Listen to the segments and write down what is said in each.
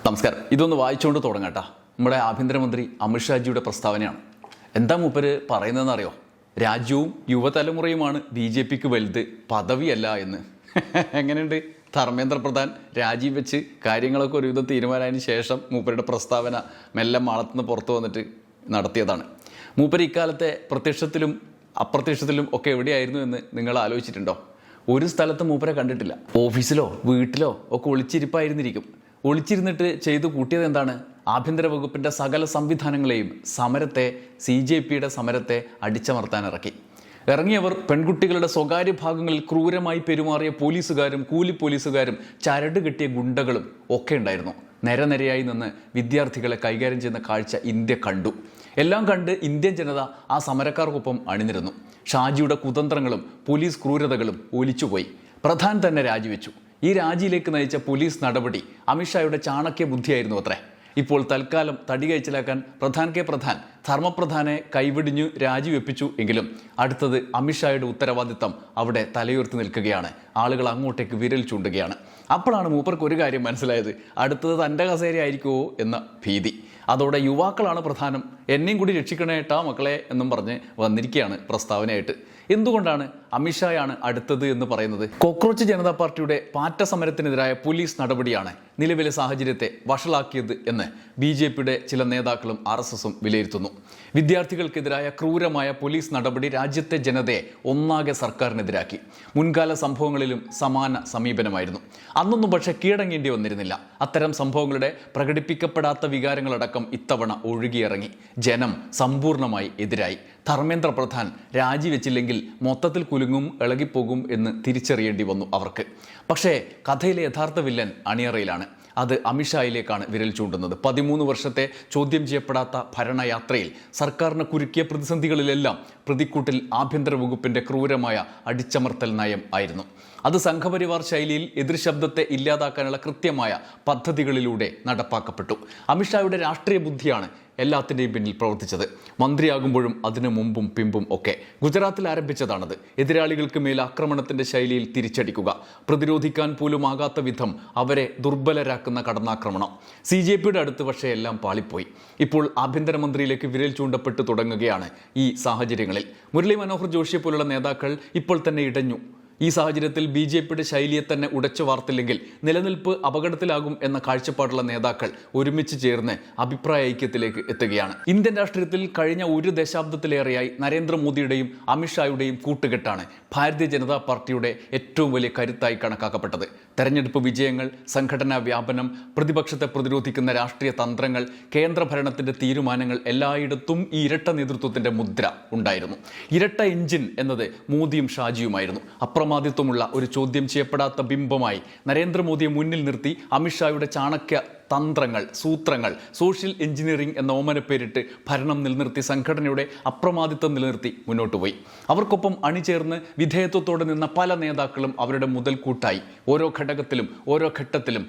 നമസ്കാരം. ഇതൊന്ന് വായിച്ചുകൊണ്ട് തുടങ്ങാട്ടാ. നമ്മുടെ ആഭ്യന്തരമന്ത്രി അമിത്ഷാജിയുടെ പ്രസ്താവനയാണ്. എന്താ മൂപ്പര് പറയുന്നതെന്ന് അറിയോ? രാജ്യവും യുവതലമുറയുമാണ് BJPക്ക് വലുത്, പദവിയല്ല എന്ന്. എങ്ങനെയുണ്ട്? ധർമ്മേന്ദ്ര പ്രധാൻ രാജിവെച്ച് കാര്യങ്ങളൊക്കെ ഒരുവിധം തീരുമാനത്തിന് ശേഷം മൂപ്പരുടെ പ്രസ്താവന മെല്ലെ മാളത്തുനിന്ന് പുറത്തു വന്നിട്ട് നടത്തിയതാണ്. മൂപ്പര് ഇക്കാലത്തെ പ്രത്യക്ഷത്തിലും അപ്രത്യക്ഷത്തിലും ഒക്കെ എവിടെയായിരുന്നു എന്ന് നിങ്ങൾ ആലോചിച്ചിട്ടുണ്ടോ? ഒരു സ്ഥലത്ത് മൂപ്പരെ കണ്ടിട്ടില്ല. ഓഫീസിലോ വീട്ടിലോ ഒക്കെ ഒളിച്ചിരിപ്പായിരുന്നിരിക്കും. ഒളിച്ചിരുന്നിട്ട് ചെയ്തു കൂട്ടിയത് എന്താണ്? ആഭ്യന്തര വകുപ്പിൻ്റെ സകല സംവിധാനങ്ങളെയും സമരത്തെ, CJPയുടെ സമരത്തെ അടിച്ചമർത്താനിറക്കി. ഇറങ്ങിയവർ പെൺകുട്ടികളുടെ സ്വകാര്യ ഭാഗങ്ങളിൽ ക്രൂരമായി പെരുമാറിയ പോലീസുകാരും കൂലി പോലീസുകാരും ചരട് കെട്ടിയ ഗുണ്ടകളും ഒക്കെ ഉണ്ടായിരുന്നു. നിരനിരയായി നിന്ന് വിദ്യാർത്ഥികളെ കൈകാര്യം ചെയ്യുന്ന കാഴ്ച ഇന്ത്യ കണ്ടു. എല്ലാം കണ്ട് ഇന്ത്യൻ ജനത ആ സമരക്കാർക്കൊപ്പം അണിനിരന്നു. ഷാജിയുടെ കുതന്ത്രങ്ങളും പോലീസ് ക്രൂരതകളും ഒലിച്ചുപോയി. പ്രധാൻ തന്നെ രാജിവെച്ചു. ഈ രാജിയിലേക്ക് നയിച്ച പോലീസ് നടപടി അമിത്ഷായുടെ ചാണക്യ ബുദ്ധിയായിരുന്നു അത്രേ. ഇപ്പോൾ തൽക്കാലം തടി കഴിച്ചിലാക്കാൻ പ്രധാൻ ധർമ്മപ്രധാനെ കൈവിടിഞ്ഞു രാജിവെപ്പിച്ചു എങ്കിലും അടുത്തത് അമിത്ഷായുടെ ഉത്തരവാദിത്തം അവിടെ തലയുയർത്തി നിൽക്കുകയാണ്. ആളുകൾ അങ്ങോട്ടേക്ക് വിരൽ ചൂണ്ടുകയാണ്. അപ്പോഴാണ് മൂപ്പർക്ക് ഒരു കാര്യം മനസ്സിലായത്. അടുത്തത് തൻ്റെ കസേരയായിരിക്കുമോ എന്ന ഭീതി. അതോടെ യുവാക്കളാണ് പ്രധാനം, എന്നെയും കൂടി രക്ഷിക്കണേട്ടാ മക്കളെ എന്നും പറഞ്ഞ് വന്നിരിക്കുകയാണ് പ്രസ്താവനയായിട്ട്. എന്തുകൊണ്ടാണ് അമിത്ഷായാണ് അടുത്തത് എന്ന് പറയുന്നത്? കോക്രോച്ച് ജനതാ പാർട്ടിയുടെ പാറ്റ സമരത്തിനെതിരായ പോലീസ് നടപടിയാണ് നിലവിലെ സാഹചര്യത്തെ വഷളാക്കിയത് എന്ന് BJPയുടെ ചില നേതാക്കളും RSSും വിലയിരുത്തുന്നു. വിദ്യാർത്ഥികൾക്കെതിരായ ക്രൂരമായ പോലീസ് നടപടി രാജ്യത്തെ ജനതയെ ഒന്നാകെ സർക്കാരിനെതിരാക്കി. മുൻകാല സംഭവങ്ങളിലും സമാന സമീപനമായിരുന്നു. അന്നൊന്നും പക്ഷേ കീഴടങ്ങേണ്ടി വന്നിരുന്നില്ല. അത്തരം സംഭവങ്ങളുടെ പ്രകടിപ്പിക്കപ്പെടാത്ത വികാരങ്ങളടക്കം ഇത്തവണ ഒഴുകിയിറങ്ങി. ജനം സമ്പൂർണ്ണമായി എതിരായി. ധർമ്മേന്ദ്ര പ്രധാൻ രാജിവെച്ചില്ലെങ്കിൽ മൊത്തത്തിൽ കുലുങ്ങും, ഇളകിപ്പോകും എന്ന് തിരിച്ചറിയേണ്ടി വന്നു അവർക്ക്. പക്ഷേ കഥയിലെ യഥാർത്ഥ വില്ലൻ അണിയറയിലാണ്. അത് അമിത്ഷായിലേക്കാണ് വിരൽ ചൂണ്ടുന്നത്. 13 വർഷത്തെ ചോദ്യം ചെയ്യപ്പെടാത്ത ഭരണയാത്രയിൽ സർക്കാരിന് കുരുക്കിയ പ്രതിസന്ധികളിലെല്ലാം പ്രതിക്കൂട്ടിൽ ആഭ്യന്തര വകുപ്പിൻ്റെ ക്രൂരമായ അടിച്ചമർത്തൽ നയം ആയിരുന്നു. അത് സംഘപരിവാർ ശൈലിയിൽ എതിർശബ്ദത്തെ ഇല്ലാതാക്കാനുള്ള കൃത്യമായ പദ്ധതികളിലൂടെ നടപ്പാക്കപ്പെട്ടു. അമിത്ഷായുടെ രാഷ്ട്രീയ ബുദ്ധിയാണ് എല്ലാത്തിൻ്റെയും പിന്നിൽ പ്രവർത്തിച്ചത്. മന്ത്രിയാകുമ്പോഴും അതിനു മുമ്പും പിമ്പും ഒക്കെ ഗുജറാത്തിൽ ആരംഭിച്ചതാണത്. എതിരാളികൾക്ക് മേൽ ആക്രമണത്തിൻ്റെ ശൈലിയിൽ തിരിച്ചടിക്കുക, പ്രതിരോധിക്കാൻ പോലും ആകാത്ത വിധം അവരെ ദുർബലരാക്കുന്ന കടന്നാക്രമണം. CJPയുടെ അടുത്ത് പക്ഷേ എല്ലാം പാളിപ്പോയി. ഇപ്പോൾ ആഭ്യന്തരമന്ത്രിയിലേക്ക് വിരൽ ചൂണ്ടപ്പെട്ടു തുടങ്ങുകയാണ് ഈ സാഹചര്യങ്ങളിൽ. മുരളി മനോഹർ ജോഷിയെ പോലുള്ള നേതാക്കൾ ഇപ്പോൾ തന്നെ ഇടഞ്ഞു. ഈ സാഹചര്യത്തിൽ BJPയുടെ ശൈലിയെ തന്നെ ഉടച്ചു വാർത്തില്ലെങ്കിൽ നിലനിൽപ്പ് അപകടത്തിലാകും എന്ന കാഴ്ചപ്പാടുള്ള നേതാക്കൾ ഒരുമിച്ച് ചേർന്ന് അഭിപ്രായ ഐക്യത്തിലേക്ക് എത്തുകയാണ്. ഇന്ത്യൻ രാഷ്ട്രീയത്തിൽ കഴിഞ്ഞ ഒരു ദശാബ്ദത്തിലേറെയായി നരേന്ദ്രമോദിയുടെയും അമിത്ഷായുടെയും കൂട്ടുകെട്ടാണ് ഭാരതീയ ജനതാ പാർട്ടിയുടെ ഏറ്റവും വലിയ കരുത്തായി കണക്കാക്കപ്പെട്ടത്. തെരഞ്ഞെടുപ്പ് വിജയങ്ങൾ, സംഘടനാ വ്യാപനം, പ്രതിപക്ഷത്തെ പ്രതിരോധിക്കുന്ന രാഷ്ട്രീയ തന്ത്രങ്ങൾ, കേന്ദ്രഭരണത്തിൻ്റെ തീരുമാനങ്ങൾ എല്ലായിടത്തും ഈ ഇരട്ട നേതൃത്വത്തിൻ്റെ മുദ്ര ഉണ്ടായിരുന്നു. ഇരട്ട എഞ്ചിൻ എന്നത് മോദിയും ഷാജിയുമായിരുന്നു. അപ്രമാദിത്വമുള്ള ഒരു ചോദ്യം ചെയ്യപ്പെടാത്ത ബിംബമായി നരേന്ദ്രമോദിയെ മുന്നിൽ നിർത്തി അമിത്ഷായുടെ ചാണക്യ തന്ത്രങ്ങൾ, സൂത്രങ്ങൾ, സോഷ്യൽ എഞ്ചിനീയറിംഗ് എന്ന ഓമനപ്പേരിട്ട് ഭരണം നിലനിർത്തി സംഘടനയുടെ അപ്രമാദിത്വം നിലനിർത്തി മുന്നോട്ട് പോയി. അവർക്കൊപ്പം അണിചേർന്ന് വിധേയത്വത്തോടെ നിന്ന പല നേതാക്കളും അവരുടെ മുതൽക്കൂട്ടായി. ഓരോ ഘടകത്തിലും ഓരോ ഘട്ടത്തിലും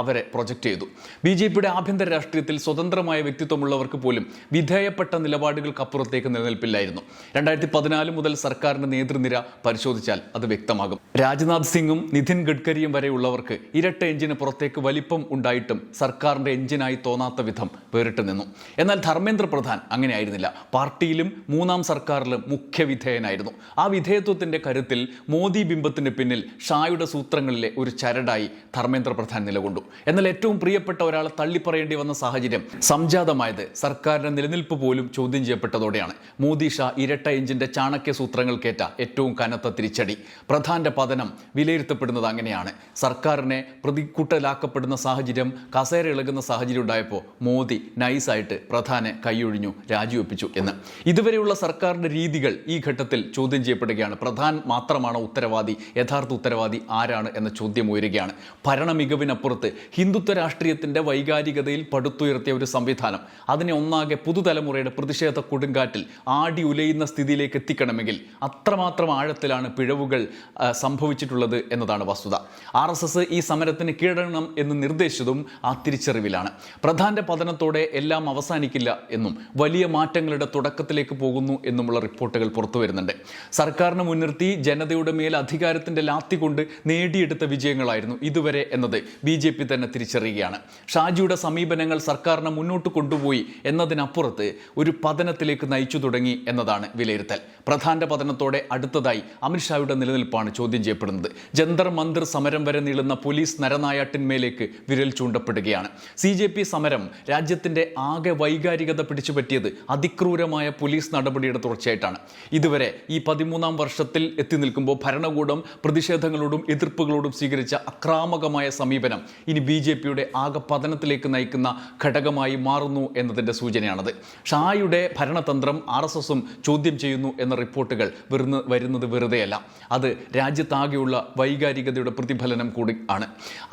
അവരെ പ്രൊജക്റ്റ് ചെയ്തു. BJPയുടെ ആഭ്യന്തര രാഷ്ട്രീയത്തിൽ സ്വതന്ത്രമായ വ്യക്തിത്വമുള്ളവർക്ക് പോലും വിധേയപ്പെട്ട നിലപാടുകൾക്കപ്പുറത്തേക്ക് നിലനിൽപ്പില്ലായിരുന്നു. 2014 മുതൽ സർക്കാരിൻ്റെ നേതൃനിര പരിശോധിച്ചാൽ അത് വ്യക്തമാകും. രാജ്നാഥ് സിംഗും നിതിൻ ഗഡ്കരിയും വരെയുള്ളവർക്ക് ഇരട്ട എഞ്ചിന് പുറത്തേക്ക് വലിപ്പം ഉണ്ടായിട്ടും സർക്കാരിൻ്റെ എഞ്ചിനായി തോന്നാത്ത വിധം വേറിട്ട് നിന്നു. എന്നാൽ ധർമ്മേന്ദ്ര പ്രധാൻ അങ്ങനെ ആയിരുന്നില്ല. പാർട്ടിയിലും മൂന്നാം സർക്കാരിലും മുഖ്യ വിധേയനായിരുന്നു. ആ വിധേയത്വത്തിൻ്റെ കരുത്തിൽ മോദി ബിംബത്തിന് പിന്നിൽ ഷായുടെ സൂത്രങ്ങളിലെ ഒരു ചരടായി ധർമ്മേന്ദ്ര പ്രധാൻ നിലകൊണ്ടു. എന്നാൽ ഏറ്റവും പ്രിയപ്പെട്ട ഒരാളെ തള്ളിപ്പറയേണ്ടി വന്ന സാഹചര്യം സംജാതമായത് സർക്കാരിൻ്റെ നിലനിൽപ്പ് പോലും ചോദ്യം ചെയ്യപ്പെട്ടതോടെയാണ്. മോദി ഷാ ഇരട്ട എഞ്ചിൻ്റെ ചാണക്യ സൂത്രങ്ങൾക്കേറ്റ ഏറ്റവും കനത്ത തിരിച്ചടി. പ്രധാന്റെ പതനം വിലയിരുത്തപ്പെടുന്നത് അങ്ങനെയാണ്. സർക്കാരിനെ പ്രതിക്കൂട്ടലാക്കപ്പെടുന്ന സാഹചര്യം, കസേര ഇളകുന്ന സാഹചര്യം ഉണ്ടായപ്പോൾ മോദി നൈസായിട്ട് പ്രധാനെ കൈയൊഴിഞ്ഞു, രാജിവെപ്പിച്ചു എന്ന്. ഇതുവരെയുള്ള സർക്കാരിൻ്റെ രീതികൾ ഈ ഘട്ടത്തിൽ ചോദ്യം ചെയ്യപ്പെടുകയാണ്. പ്രധാൻ മാത്രമാണോ ഉത്തരവാദി? യഥാർത്ഥ ഉത്തരവാദി ആരാണ് എന്ന ചോദ്യം ഉയരുകയാണ്. ഭരണ മികവിനപ്പുറത്ത് ഹിന്ദുത്വ രാഷ്ട്രീയത്തിൻ്റെ വൈകാരികതയിൽ പടുത്തുയർത്തിയ ഒരു സംവിധാനം അതിനെ ഒന്നാകെ പുതുതലമുറയുടെ പ്രതിഷേധ കൊടുങ്കാറ്റിൽ ആടി ഉലയുന്ന സ്ഥിതിയിലേക്ക് എത്തിക്കണമെങ്കിൽ അത്രമാത്രം ആഴത്തിലാണ് പിഴവുകൾ സംഭവിച്ചിട്ടുള്ളത് എന്നതാണ് വസ്തുത. RSS ഈ സമരത്തിന് കീഴടങ്ങണം എന്ന് നിർദ്ദേശിച്ചതും ആ തിരിച്ചറിവിലാണ്. പ്രധാന്റെ പതനത്തോടെ എല്ലാം അവസാനിക്കില്ല എന്നും വലിയ മാറ്റങ്ങളുടെ തുടക്കത്തിലേക്ക് പോകുന്നു എന്നുമുള്ള റിപ്പോർട്ടുകൾ പുറത്തു വരുന്നുണ്ട്. സർക്കാരിനെ മുൻനിർത്തി ജനതയുടെ മേൽ അധികാരത്തിന്റെ ലാത്തി കൊണ്ട് നേടിയെടുത്ത വിജയങ്ങളായിരുന്നു ഇതുവരെ എന്നത് BJP തന്നെ തിരിച്ചറിയുകയാണ്. ഷാജിയുടെ സമീപനങ്ങൾ സർക്കാരിനെ മുന്നോട്ട് കൊണ്ടുപോയി എന്നതിനപ്പുറത്ത് ഒരു പതനത്തിലേക്ക് നയിച്ചു തുടങ്ങി എന്നതാണ് വിലയിരുത്തൽ. പ്രധാന്റെ പതനത്തോടെ അടുത്തതായി അമിത്ഷായുടെ നിലനിൽപ്പാണ് ചോദ്യം ചെയ്യപ്പെടുന്നത്. ജന്തർ മന്ദിർ സമരം വരെ നീളുന്ന പോലീസ് നരനായാട്ടിന്മേലേക്ക് വിരൽ ചൂണ്ടപ്പെടുകയാണ്. CJP സമരം രാജ്യത്തിന്റെ ആകെ വൈകാരികത പിടിച്ചുപറ്റിയത് അതിക്രൂരമായ പോലീസ് നടപടിയുടെ തുടർച്ചയായിട്ടാണ്. ഇതുവരെ ഈ 13ാം വർഷത്തിൽ എത്തി നിൽക്കുമ്പോൾ ഭരണകൂടം പ്രതിഷേധങ്ങളോടും എതിർപ്പുകളോടും സ്വീകരിച്ച അക്രാമകമായ സമീപനം ഇനി BJPയുടെ ആകെ പതനത്തിലേക്ക് നയിക്കുന്ന ഘടകമായി മാറുന്നു എന്നതിൻ്റെ സൂചനയാണത്. ഷായുടെ ഭരണതന്ത്രം RSSും ചോദ്യം ചെയ്യുന്നു എന്ന റിപ്പോർട്ടുകൾ വരുന്നത് വെറുതെയല്ല. അത് രാജ്യത്താകെയുള്ള വൈകാരികതയുടെ പ്രതിഫലനം കൂടി ആണ്.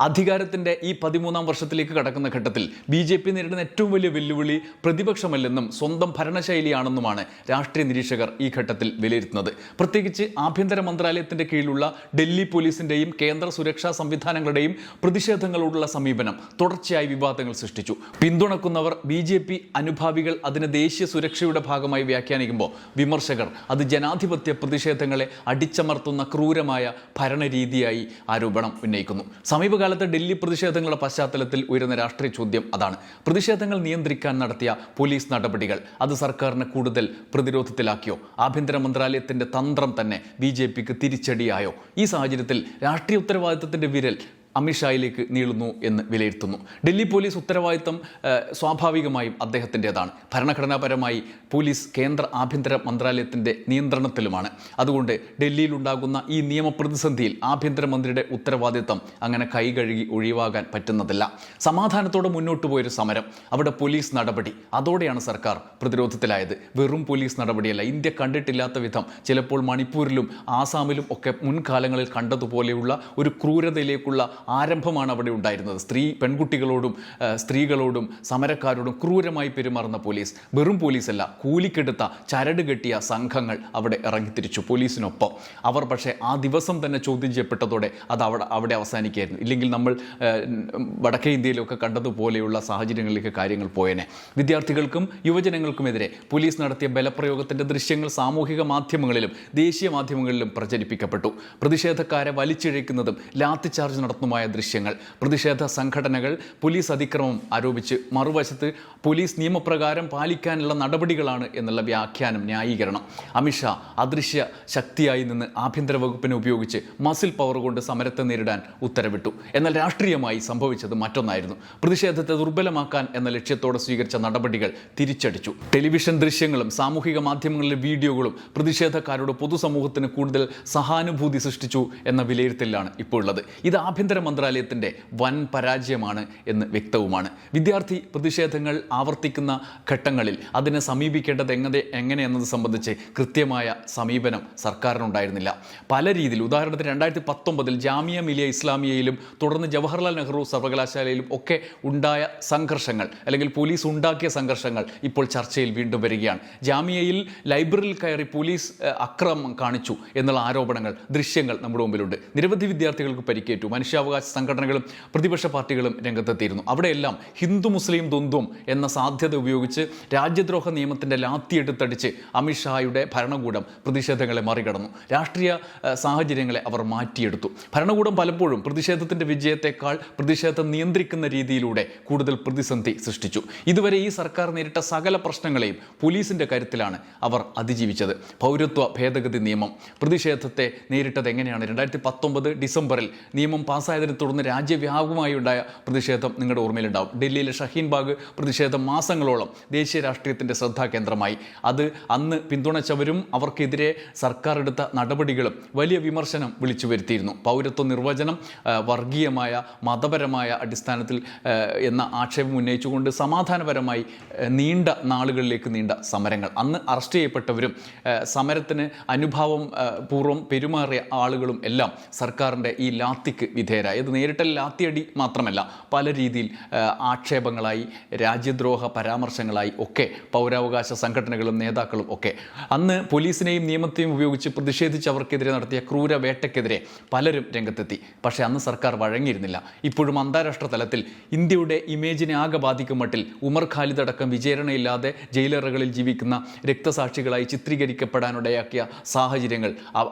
അധികാരത്തിൻ്റെ ഈ 13ാം വർഷത്തിലേക്ക് കടക്കുന്ന ഘട്ടത്തിൽ BJP നേരിടുന്ന ഏറ്റവും വലിയ വെല്ലുവിളി പ്രതിപക്ഷമല്ലെന്നും സ്വന്തം ഭരണശൈലിയാണെന്നുമാണ് രാഷ്ട്രീയ നിരീക്ഷകർ ഈ ഘട്ടത്തിൽ വിലയിരുത്തുന്നത്. പ്രത്യേകിച്ച് ആഭ്യന്തര മന്ത്രാലയത്തിന്റെ കീഴിലുള്ള ഡൽഹി പോലീസിന്റെയും കേന്ദ്ര സുരക്ഷാ സംവിധാനങ്ങളുടെയും പ്രതിഷേധങ്ങളോടുള്ള സമീപനം തുടർച്ചയായി വിവാദങ്ങൾ സൃഷ്ടിച്ചു. പിന്തുണക്കുന്നവർ BJP അനുഭാവികൾ അതിനെ ദേശീയ സുരക്ഷയുടെ ഭാഗമായി വ്യാഖ്യാനിക്കുമ്പോൾ വിമർശകർ അത് ജനാധിപത്യ പ്രതിഷേധങ്ങളെ അടിച്ചമർത്തുന്ന ക്രൂരമായ ഭരണരീതിയായി ആരോപണം ഉന്നയിക്കുന്നു. സമീപകാലത്ത് ഡൽഹി പ്രതിഷേധങ്ങളുടെ പശ്ചാത്തലത്തിൽ ഉയരുന്ന രാഷ്ട്രീയ ചോദ്യം അതാണ്. പ്രതിഷേധങ്ങൾ നിയന്ത്രിക്കാൻ നടത്തിയ പോലീസ് നടപടികൾ അത് സർക്കാരിനെ കൂടുതൽ പ്രതിരോധത്തിലാക്കിയോ? ആഭ്യന്തര മന്ത്രാലയത്തിന്റെ തന്ത്രം തന്നെ BJPക്ക് തിരിച്ചടിയായോ? ഈ സാഹചര്യത്തിൽ രാഷ്ട്രീയ ഉത്തരവാദിത്തത്തിന്റെ വിരൽ അമിത്ഷായിലേക്ക് നീളുന്നു എന്ന് വിലയിരുത്തുന്നു. ഡൽഹി പോലീസ് ഉത്തരവാദിത്തം സ്വാഭാവികമായും അദ്ദേഹത്തിൻ്റെതാണ്. ഭരണഘടനാപരമായി പോലീസ് കേന്ദ്ര ആഭ്യന്തര മന്ത്രാലയത്തിൻ്റെ നിയന്ത്രണത്തിലുമാണ്. അതുകൊണ്ട് ഡൽഹിയിലുണ്ടാകുന്ന ഈ നിയമപ്രതിസന്ധിയിൽ ആഭ്യന്തരമന്ത്രിയുടെ ഉത്തരവാദിത്തം അങ്ങനെ കൈകഴുകി ഒഴിവാകാൻ പറ്റുന്നതല്ല. സമാധാനത്തോടെ മുന്നോട്ട് പോയൊരു സമരം, അവിടെ പോലീസ് നടപടി, അതോടെയാണ് സർക്കാർ പ്രതിരോധത്തിലായത്. വെറും പോലീസ് നടപടിയല്ല. ഇന്ത്യ കണ്ടിട്ടില്ലാത്ത വിധം ചിലപ്പോൾ മണിപ്പൂരിലും ആസാമിലും ഒക്കെ മുൻകാലങ്ങളിൽ കണ്ടതുപോലെയുള്ള ഒരു ക്രൂരതയിലേക്കുള്ള ആരംഭമാണ് അവിടെ ഉണ്ടായിരുന്നത്. പെൺകുട്ടികളോടും സ്ത്രീകളോടും സമരക്കാരോടും ക്രൂരമായി പെരുമാറുന്ന പോലീസ്. വെറും പോലീസല്ല, കൂലിക്കെടുത്ത ചരട് കെട്ടിയ സംഘങ്ങൾ അവിടെ ഇറങ്ങിത്തിരിച്ചു പോലീസിനൊപ്പം. അവർ പക്ഷേ ആ ദിവസം തന്നെ ചോദ്യം ചെയ്യപ്പെട്ടതോടെ അത് അവിടെ അവസാനിക്കുകയായിരുന്നു. ഇല്ലെങ്കിൽ നമ്മൾ വടക്കേ ഇന്ത്യയിലൊക്കെ കണ്ടതുപോലെയുള്ള സാഹചര്യങ്ങളിലേക്ക് കാര്യങ്ങൾ പോയേനെ. വിദ്യാർത്ഥികൾക്കും യുവജനങ്ങൾക്കുമെതിരെ പോലീസ് നടത്തിയ ബലപ്രയോഗത്തിൻ്റെ ദൃശ്യങ്ങൾ സാമൂഹിക മാധ്യമങ്ങളിലും ദേശീയ മാധ്യമങ്ങളിലും പ്രചരിപ്പിക്കപ്പെട്ടു. പ്രതിഷേധക്കാരെ വലിച്ചിഴയ്ക്കുന്നതും ലാത്തിച്ചാർജ് നടത്തുന്നതുമായ ദൃശ്യങ്ങൾ. പ്രതിഷേധ സംഘടനകൾ പോലീസ് അതിക്രമം ആരോപിച്ച് മറുവശത്ത് പോലീസ് നിയമപ്രകാരം പാലിക്കാനുള്ള നടപടികളാണ് എന്നുള്ള വ്യാഖ്യാനം, ന്യായീകരണം. അമിത്ഷാ അദൃശ്യ ശക്തിയായി നിന്ന് ആഭ്യന്തര വകുപ്പിനെ ഉപയോഗിച്ച് മസിൽ പവർ കൊണ്ട് സമരത്തെ നേരിടാൻ ഉത്തരവിട്ടു. എന്നാൽ രാഷ്ട്രീയമായി സംഭവിച്ചത് മറ്റൊന്നായിരുന്നു. പ്രതിഷേധത്തെ ദുർബലമാക്കാൻ എന്ന ലക്ഷ്യത്തോടെ സ്വീകരിച്ച നടപടികൾ തിരിച്ചടിച്ചു. ടെലിവിഷൻ ദൃശ്യങ്ങളും സാമൂഹിക മാധ്യമങ്ങളിലെ വീഡിയോകളും പ്രതിഷേധക്കാരുടെ പൊതുസമൂഹത്തിന് കൂടുതൽ സഹാനുഭൂതി സൃഷ്ടിച്ചു എന്ന വിലയിരുത്തലാണ് ഇപ്പോൾ ഉള്ളത്. ഇത് ആഭ്യന്തര മന്ത്രാലയത്തിൻ്റെ വൻ പരാജയമാണ് എന്ന് വ്യക്തവുമാണ്. വിദ്യാർത്ഥി പ്രതിഷേധങ്ങൾ ആവർത്തിക്കുന്ന ഘട്ടങ്ങളിൽ അതിനെ സമീപിക്കേണ്ടത് എങ്ങനെയെന്നത് സംബന്ധിച്ച് കൃത്യമായ സമീപനം സർക്കാരിനുണ്ടായിരുന്നില്ല. പല രീതിയിൽ, ഉദാഹരണത്തിന് 2019 ജാമിയ മിലിയ ഇസ്ലാമിയയിലും തുടർന്ന് ജവഹർലാൽ നെഹ്റു സർവകലാശാലയിലും ഒക്കെ ഉണ്ടായ സംഘർഷങ്ങൾ, അല്ലെങ്കിൽ പോലീസ് ഉണ്ടാക്കിയ സംഘർഷങ്ങൾ ഇപ്പോൾ ചർച്ചയിൽ വീണ്ടും വരികയാണ്. ജാമിയയിൽ ലൈബ്രറിയിൽ കയറി പോലീസ് അക്രമം കാണിച്ചു എന്നുള്ള ആരോപണങ്ങൾ, ദൃശ്യങ്ങൾ നമ്മുടെ മുമ്പിലുണ്ട്. നിരവധി വിദ്യാർത്ഥികൾക്ക് പരിക്കേറ്റു. മനുഷ്യാവകാശ സംഘടനകളും പ്രതിപക്ഷ പാർട്ടികളും രംഗത്തെത്തിയിരുന്നു. അവിടെയെല്ലാം ഹിന്ദു മുസ്ലിം ദ്വന്ദ്വം എന്ന സാധ്യത ഉപയോഗിച്ച് രാജ്യദ്രോഹ നിയമത്തിൻ്റെ ലാത്തിയെടുത്തടിച്ച് അമിത്ഷായുടെ ഭരണകൂടം പ്രതിഷേധങ്ങളെ മറികടന്നു. രാഷ്ട്രീയ സാഹചര്യങ്ങളെ അവർ മാറ്റിയെടുത്തു. ഭരണകൂടം പലപ്പോഴും പ്രതിഷേധത്തിൻ്റെ വിജയത്തെക്കാൾ പ്രതിഷേധം നിയന്ത്രിക്കുന്ന രീതിയിലൂടെ കൂടുതൽ പ്രതിസന്ധി സൃഷ്ടിച്ചു. ഇതുവരെ ഈ സർക്കാർ നേരിട്ട സകല പ്രശ്നങ്ങളെയും പോലീസിൻ്റെ കരുത്തിലാണ് അവർ അതിജീവിച്ചത്. പൗരത്വ ഭേദഗതി നിയമം പ്രതിഷേധത്തെ നേരിട്ടത് എങ്ങനെയാണ്? 2019 ഡിസംബറിൽ നിയമം പാസ്സായതിനെ തുടർന്ന് രാജ്യവ്യാപകമായി ഉണ്ടായ പ്രതിഷേധം നിങ്ങളുടെ ഓർമ്മയിലുണ്ടാവും. ഡൽഹിയിലെ ഷഹീൻ ബാഗ് പ്രതിഷേധം മാസങ്ങളോളം ദേശീയ രാഷ്ട്രീയത്തിൻ്റെ ശ്രദ്ധാകേന്ദ്രമായി. അത് അന്ന് പിന്തുണച്ചവരും അവർക്കെതിരെ സർക്കാർ എടുത്ത നടപടികളും വലിയ വിമർശനം വിളിച്ചു വരുത്തിയിരുന്നു. പൗരത്വ നിർവചനം വർഗീയമായ മതപരമായ അടിസ്ഥാനത്തിൽ എന്ന ആക്ഷേപം ഉന്നയിച്ചുകൊണ്ട് സമാധാനപരമായി നീണ്ട നാളുകളിലേക്ക് നീണ്ട സമരങ്ങൾ. അന്ന് അറസ്റ്റ് ചെയ്യപ്പെട്ടവരും സമരത്തിന് അനുഭാവം പൂർവ്വം പെരുമാറിയ ആളുകളും എല്ലാം സർക്കാരിൻ്റെ ഈ ലാത്തിക്ക് വിധേയരായി. ഏത് നേരിട്ട ലാത്തിയടി മാത്രമല്ല, പല രീതിയിൽ ആക്ഷേപങ്ങളായി, രാജ്യദ്രോഹ പരാമർശങ്ങളായി ഒക്കെ പൗരാവകാശ സംഘടനകളും നേതാക്കളും ഒക്കെ അന്ന് പോലീസിനെയും നിയമത്തെയും ഉപയോഗിച്ച് പ്രതിഷേധിച്ച് അവർക്കെതിരെ നടത്തിയ ക്രൂര വേട്ടയ്ക്കെതിരെ പലരും രംഗത്തെത്തി. പക്ഷേ അന്ന് സർക്കാർ വഴങ്ങിയിരുന്നില്ല. ഇപ്പോഴും അന്താരാഷ്ട്ര തലത്തിൽ ഇന്ത്യയുടെ ഇമേജിനെ ആകെ ബാധിക്കും മട്ടിൽ ഉമർ ഖാലിദ് അടക്കം വിചാരണയില്ലാതെ ജയിലറകളിൽ ജീവിക്കുന്ന രക്തസാക്ഷികളായി ചിത്രീകരിക്കപ്പെടാനിടയാക്കിയ സാഹചര്യങ്ങൾ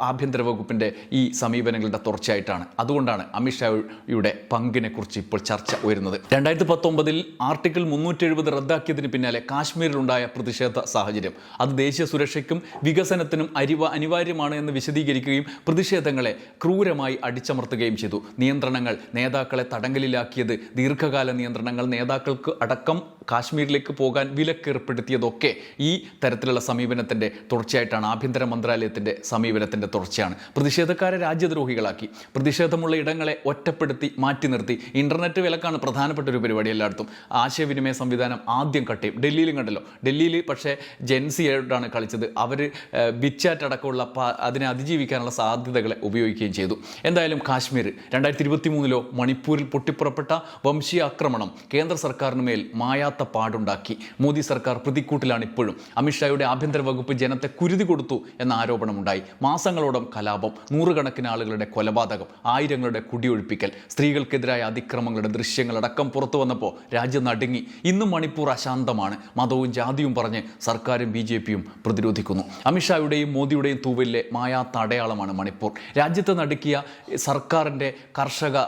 ആഭ്യന്തര വകുപ്പിൻ്റെ ഈ സമീപനങ്ങളുടെ തുടർച്ചയായിട്ടാണ്. അതുകൊണ്ടാണ് അമിത്ഷായുടെ പങ്കിനെക്കുറിച്ച് ഇപ്പോൾ ചർച്ച ഉയരുന്നത്. 2019 ആർട്ടിക്കിൾ 370 റദ്ദാക്കിയതിന് പിന്നാലെ കാശ്മീരിലുണ്ടായ പ്രതിഷേധ സാഹചര്യം അത് ദേശീയ സുരക്ഷയ്ക്കും വികസനത്തിനും അനിവാര്യമാണ് എന്ന് വിശദീകരിക്കുകയും പ്രതിഷേധങ്ങളെ ക്രൂരമായി അടിച്ചമർത്തുകയും ചെയ്തു. നിയന്ത്രണങ്ങൾ നേതാക്കളെ തടങ്കലിലാക്കിയത്, ദീർഘകാല നിയന്ത്രണങ്ങൾ, നേതാക്കൾക്ക് അടക്കം കാശ്മീരിലേക്ക് പോകാൻ വിലക്കേർപ്പെടുത്തിയതൊക്കെ ഈ തരത്തിലുള്ള സമീപനത്തിൻ്റെ തുടർച്ചയായിട്ടാണ്. ആഭ്യന്തര മന്ത്രാലയത്തിൻ്റെ സമീപനത്തിൻ്റെ തുടർച്ചയാണ്. പ്രതിഷേധക്കാരെ രാജ്യദ്രോഹികളാക്കി, പ്രതിഷേധമുള്ള ഇടങ്ങളെ ഒറ്റപ്പെടുത്തി മാറ്റി നിർത്തി. ഇൻ്റർനെറ്റ് വിലക്കാണ് പ്രധാനപ്പെട്ട ഒരു പരിപാടി എല്ലായിടത്തും. ആശയവിനിമയ സംവിധാനം ആദ്യം കട്ട് ചെയ്യും. ഡൽഹിയിലും കണ്ടല്ലോ. ഡൽഹിയിൽ പക്ഷേ ജെൻസിയായിട്ടാണ് കളിച്ചത്. അവർ ബിച്ചാറ്റ് അടക്കമുള്ള അതിനെ അതിജീവിക്കാനുള്ള സാധ്യതകളെ ഉപയോഗിക്കുകയും ചെയ്തു. എന്തായാലും കാശ്മീർ 2023 മണിപ്പൂരിൽ പൊട്ടിപ്പുറപ്പെട്ട വംശീയ ആക്രമണം കേന്ദ്ര സർക്കാരിന് മേൽ മായാത്ത പാടുണ്ടാക്കി. മോദി സർക്കാർ പ്രതിക്കൂട്ടിലാണ് ഇപ്പോഴും. അമിത്ഷായുടെ ആഭ്യന്തര വകുപ്പ് ജനത്തെ കുരുതി കൊടുത്തു എന്ന ആരോപണമുണ്ടായി. മാസങ്ങളോളം കലാപം, നൂറുകണക്കിന് ആളുകളുടെ കൊലപാതകം, ആയിരങ്ങളുടെ കുടിയൊഴിപ്പിക്കൽ, സ്ത്രീകൾക്കെതിരായ അതിക്രമങ്ങളുടെ ദൃശ്യങ്ങളടക്കം പുറത്തു വന്നപ്പോൾ രാജ്യം നടുങ്ങി. ഇന്നും മണിപ്പൂർ അശാന്തമാണ്. മതവും ജാതിയും പറഞ്ഞ് സർക്കാരും BJPയും പ്രതിരോധിക്കുന്നു. അമിത്ഷായുടെയും മോദിയുടെയും തൂവലിലെ മായാത്ത അടയാളമാണ് മണിപ്പൂർ. രാജ്യത്ത് നടുക്കിയ സർക്കാരിൻ്റെ കർഷക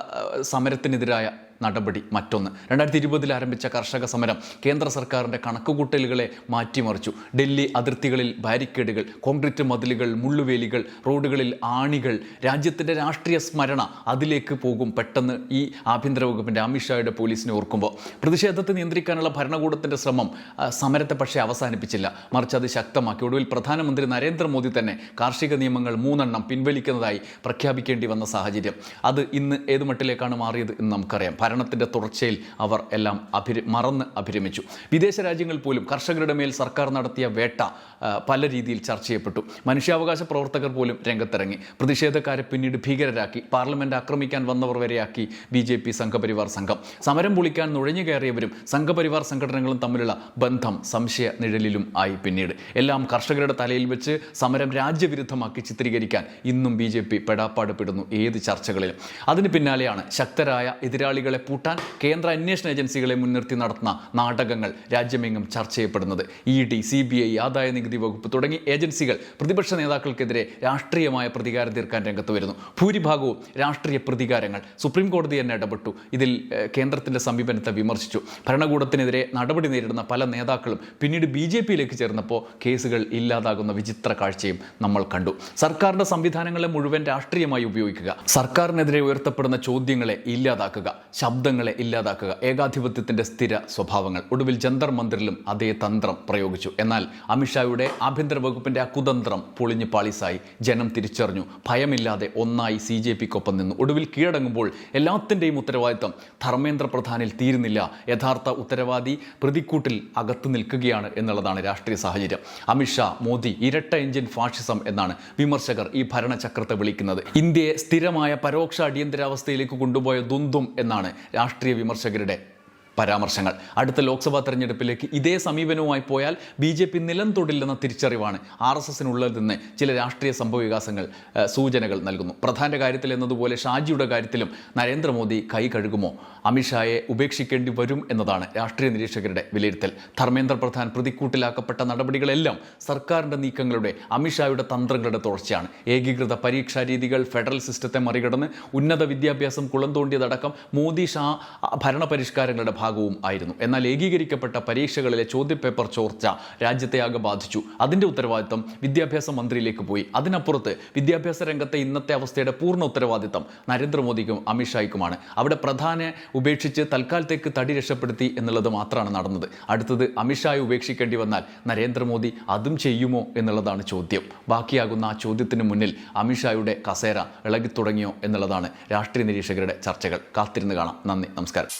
സമരത്തിനെതിരായ നടപടി മറ്റൊന്ന്. 2020 ആരംഭിച്ച കർഷക സമരം കേന്ദ്ര സർക്കാരിൻ്റെ കണക്കുകൂട്ടലുകളെ മാറ്റിമറിച്ചു. ഡൽഹി അതിർത്തികളിൽ ബാരിക്കേഡുകൾ, കോൺക്രീറ്റ് മതിലുകൾ, മുള്ളുവേലികൾ, റോഡുകളിൽ ആണികൾ. രാജ്യത്തിൻ്റെ രാഷ്ട്രീയ സ്മരണ അതിലേക്ക് പോകും പെട്ടെന്ന് ഈ ആഭ്യന്തര വകുപ്പിൻ്റെ അമിത്ഷായുടെ പോലീസിനെ ഓർക്കുമ്പോൾ. പ്രതിഷേധത്തെ നിയന്ത്രിക്കാനുള്ള ഭരണകൂടത്തിൻ്റെ ശ്രമം സമരത്തെ പക്ഷേ അവസാനിപ്പിച്ചില്ല, മറിച്ച് അത് ശക്തമാക്കി. ഒടുവിൽ പ്രധാനമന്ത്രി നരേന്ദ്രമോദി തന്നെ കാർഷിക നിയമങ്ങൾ 3 പിൻവലിക്കുന്നതായി പ്രഖ്യാപിക്കേണ്ടി വന്ന സാഹചര്യം. അത് ഇന്ന് ഏത് മട്ടിലേക്കാണ് മാറിയത് എന്ന് നമുക്കറിയാം. ഭരണത്തിൻ്റെ തുടർച്ചയിൽ അവർ എല്ലാം മറന്ന് അഭിരമിച്ചു. വിദേശ രാജ്യങ്ങൾ പോലും കർഷകരുടെ മേൽ സർക്കാർ നടത്തിയ വേട്ട പല രീതിയിൽ ചർച്ച ചെയ്യപ്പെട്ടു. മനുഷ്യാവകാശ പ്രവർത്തകർ പോലും രംഗത്തിറങ്ങി. പ്രതിഷേധക്കാരെ പിന്നീട് ഭീകരരാക്കി, പാർലമെൻറ്റ് ആക്രമിക്കാൻ വന്നവർ വരെയാക്കി BJP സംഘപരിവാർ സംഘം. സമരം പൊളിക്കാൻ നുഴഞ്ഞു കയറിയവരും സംഘപരിവാർ സംഘടനകളും തമ്മിലുള്ള ബന്ധം സംശയ നിഴലിലും ആയി. പിന്നീട് എല്ലാം കർഷകരുടെ തലയിൽ വെച്ച് സമരം രാജ്യവിരുദ്ധമാക്കി ചിത്രീകരിക്കാൻ ഇന്നും BJP പെടാപ്പാട് പെടുന്നു ഏത് ചർച്ചകളിലും. അതിന് പിന്നാലെയാണ് ശക്തരായ എതിരാളികളെ പൂട്ടാൻ കേന്ദ്ര അന്വേഷണ ഏജൻസികളെ മുൻനിർത്തി നടത്തുന്ന നാടകങ്ങൾ രാജ്യമെങ്ങും ചർച്ച ചെയ്യപ്പെടുന്നത്. ED, CBI, ആദായ നികുതി വകുപ്പ് തുടങ്ങി ഏജൻസികൾ പ്രതിപക്ഷ നേതാക്കൾക്കെതിരെ രാഷ്ട്രീയമായ പ്രതികാരം തീർക്കാൻ രംഗത്ത് വരുന്നു. ഭൂരിഭാഗവും രാഷ്ട്രീയ പ്രതികാരങ്ങൾ. സുപ്രീം കോടതി തന്നെ ഇടപെട്ടു. ഇതിൽ കേന്ദ്രത്തിൻ്റെ സമീപനത്തെ വിമർശിച്ചു. ഭരണകൂടത്തിനെതിരെ നടപടി നേരിടുന്ന പല നേതാക്കളും പിന്നീട് BJPയിലേക്ക് ചേർന്നപ്പോൾ കേസുകൾ ഇല്ലാതാകുന്ന വിചിത്ര കാഴ്ചയും നമ്മൾ കണ്ടു. സർക്കാരിൻ്റെ സംവിധാനങ്ങളെ മുഴുവൻ രാഷ്ട്രീയമായി ഉപയോഗിക്കുക, സർക്കാരിനെതിരെ ഉയർത്തപ്പെടുന്ന ചോദ്യങ്ങളെ ഇല്ലാതാക്കുക, ശബ്ദങ്ങളെ ഇല്ലാതാക്കുക, ഏകാധിപത്യത്തിൻ്റെ സ്ഥിര സ്വഭാവങ്ങൾ. ഒടുവിൽ ജന്തർ മന്ദിറിലും അതേ തന്ത്രം പ്രയോഗിച്ചു. എന്നാൽ അമിത്ഷായുടെ ആഭ്യന്തര വകുപ്പിൻ്റെ ആ കുതന്ത്രം പൊളിഞ്ഞ് പാളീസായി. ജനം തിരിച്ചറിഞ്ഞു. ഭയമില്ലാതെ ഒന്നായി CJPക്കൊപ്പം നിന്നു. ഒടുവിൽ കീഴടങ്ങുമ്പോൾ എല്ലാത്തിൻ്റെയും ഉത്തരവാദിത്തം ധർമ്മേന്ദ്ര പ്രധാനിൽ തീരുന്നില്ല. യഥാർത്ഥ ഉത്തരവാദി പ്രതിക്കൂട്ടിൽ അകത്തു നിൽക്കുകയാണ് എന്നുള്ളതാണ് രാഷ്ട്രീയ സാഹചര്യം. അമിത്ഷാ, മോദി ഇരട്ട എഞ്ചിൻ ഫാഷിസം എന്നാണ് വിമർശകർ ഈ ഭരണചക്രത്തെ വിളിക്കുന്നത്. ഇന്ത്യയെ സ്ഥിരമായ പരോക്ഷ അടിയന്തരാവസ്ഥയിലേക്ക് കൊണ്ടുപോയ ദുന്ദും എന്നാണ് രാഷ്ട്രീയ വിമർശകരുടെ പരാമർശങ്ങൾ. അടുത്ത ലോക്സഭാ തെരഞ്ഞെടുപ്പിലേക്ക് ഇതേ സമീപനവുമായി പോയാൽ BJP നിലം തൊടില്ലെന്ന തിരിച്ചറിവാണ് RSSനുള്ളതെന്ന് ചില രാഷ്ട്രീയ സംഭവവികാസങ്ങൾ സൂചനകൾ നൽകുന്നു. പ്രധാന കാര്യത്തിൽ എന്നതുപോലെ ഷാജിയുടെ കാര്യത്തിലും നരേന്ദ്രമോദി കൈ കഴുകുമോ? അമിത്ഷായെ ഉപേക്ഷിക്കേണ്ടി വരും എന്നതാണ് രാഷ്ട്രീയ നിരീക്ഷകരുടെ വിലയിരുത്തൽ. ധർമ്മേന്ദ്ര പ്രധാൻ പ്രതിക്കൂട്ടിലാക്കപ്പെട്ട നടപടികളെല്ലാം സർക്കാരിൻ്റെ നീക്കങ്ങളുടെ, അമിത്ഷായുടെ തന്ത്രങ്ങളുടെ തുടർച്ചയാണ്. ഏകീകൃത പരീക്ഷാ രീതികൾ, ഫെഡറൽ സിസ്റ്റത്തെ മറികടന്ന് ഉന്നത വിദ്യാഭ്യാസം കുളം തോണ്ടിയതടക്കം മോദി ഷാ ഭരണപരിഷ്കാരങ്ങളുടെ ഭാഗവും ആയിരുന്നു. എന്നാൽ ഏകീകരിക്കപ്പെട്ട പരീക്ഷകളിലെ ചോദ്യപേപ്പർ ചോർച്ച രാജ്യത്തെ ആകെ ബാധിച്ചു. അതിൻ്റെ ഉത്തരവാദിത്തം വിദ്യാഭ്യാസ മന്ത്രിയിലേക്ക് പോയി. അതിനപ്പുറത്ത് വിദ്യാഭ്യാസ രംഗത്തെ ഇന്നത്തെ അവസ്ഥയുടെ പൂർണ്ണ ഉത്തരവാദിത്തം നരേന്ദ്രമോദിക്കും അമിത്ഷായ്ക്കുമാണ്. അവിടെ പ്രധാനെ ഉപേക്ഷിച്ച് തൽക്കാലത്തേക്ക് തടി രക്ഷപ്പെടുത്തി എന്നുള്ളത് മാത്രമാണ് നടന്നത്. അടുത്തത് അമിത്ഷായെ ഉപേക്ഷിക്കേണ്ടി വന്നാൽ നരേന്ദ്രമോദി അതും ചെയ്യുമോ എന്നുള്ളതാണ് ചോദ്യം. ബാക്കിയാകുന്ന ആ ചോദ്യത്തിന് മുന്നിൽ അമിത്ഷായുടെ കസേര ഇളകി തുടങ്ങിയോ എന്നുള്ളതാണ് രാഷ്ട്രീയ നിരീക്ഷകരുടെ ചർച്ചകൾ. കാത്തിരുന്ന് കാണാം. നന്ദി, നമസ്കാരം.